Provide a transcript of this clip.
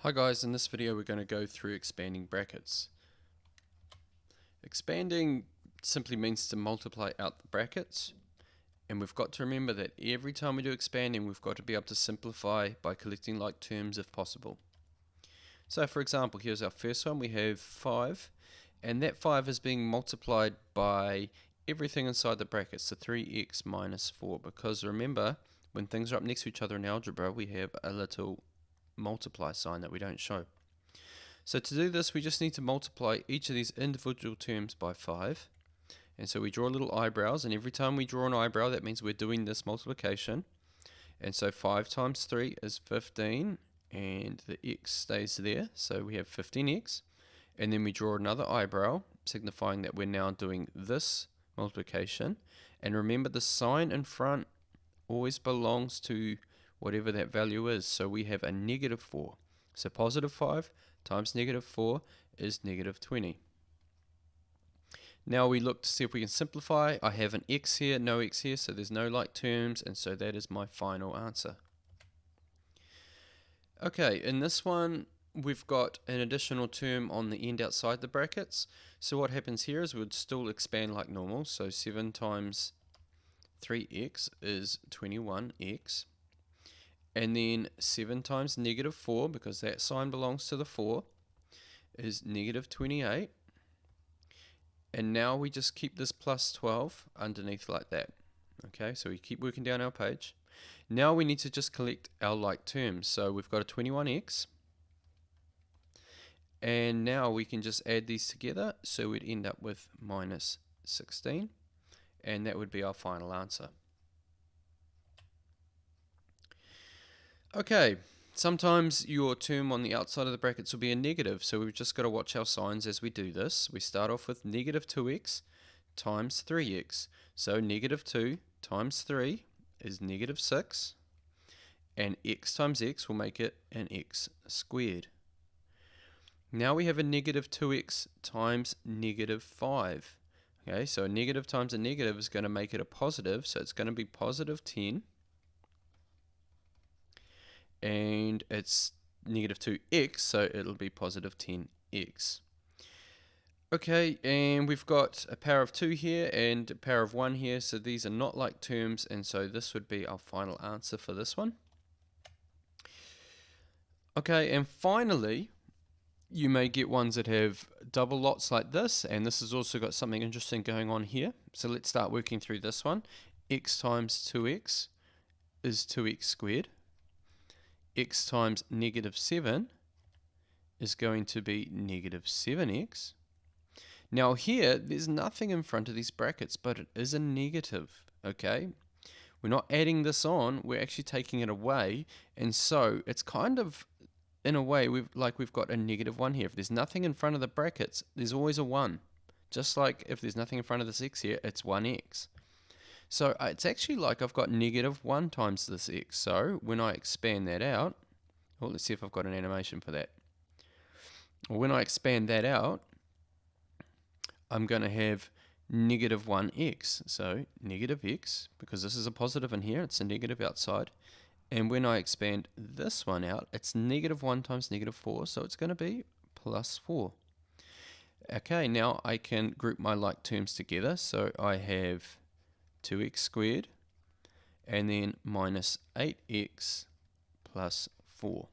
Hi guys, in this video we're going to go through expanding brackets. Expanding simply means to multiply out the brackets, and we've got to remember that every time we do expanding we've got to be able to simplify by collecting like terms if possible. So for example, here's our first one. We have 5, and that 5 is being multiplied by everything inside the brackets, so 3x minus 4, because remember, when things are up next to each other in algebra we have a little multiply sign that we don't show. So to do this we just need to multiply each of these individual terms by 5, and so we draw little eyebrows, and every time we draw an eyebrow that means we're doing this multiplication. And so 5 times 3 is 15, and the x stays there, so we have 15x, and then we draw another eyebrow signifying that we're now doing this multiplication. And remember, the sign in front always belongs to whatever that value is, so we have a negative 4. So positive 5 times negative 4 is negative 20. Now we look to see if we can simplify. I have an x here, no x here, so there's no like terms, and so that is my final answer. Okay, in this one we've got an additional term on the end outside the brackets. So what happens here is we'd still expand like normal, so 7 times 3x is 21x. And then 7 times negative 4, because that sign belongs to the 4, is negative 28. And now we just keep this plus 12 underneath like that. Okay, so we keep working down our page. Now we need to just collect our like terms. So we've got a 21x. And now we can just add these together. So we'd end up with minus 16. And that would be our final answer. Okay, sometimes your term on the outside of the brackets will be a negative, so we've just got to watch our signs as we do this. We start off with negative 2x times 3x. So negative 2 times 3 is negative 6, and x times x will make it an x squared. Now we have a negative 2x times negative 5. Okay, so a negative times a negative is going to make it a positive, so it's going to be positive 10. And it's negative 2x, so it'll be positive 10x. Okay, and we've got a power of 2 here and a power of 1 here, so these are not like terms, and so this would be our final answer for this one. Okay, and finally, you may get ones that have double lots like this, and this has also got something interesting going on here. So let's start working through this one. X times 2x is 2x squared. X times negative 7 is going to be negative 7x. Now here, there's nothing in front of these brackets, but it is a negative, okay? We're not adding this on, we're actually taking it away, and so it's kind of, in a way, we've got a negative 1 here. If there's nothing in front of the brackets, there's always a 1. Just like if there's nothing in front of this x here, it's 1x. So it's actually like I've got negative 1 times this x. So when I expand that out, well, let's see if I've got an animation for that. Well, when I expand that out, I'm going to have negative 1x. So negative x, because this is a positive in here, it's a negative outside. And when I expand this one out, it's negative 1 times negative 4, so it's going to be plus 4. Okay, now I can group my like terms together. So I have 2x squared, and then minus 8x plus 4.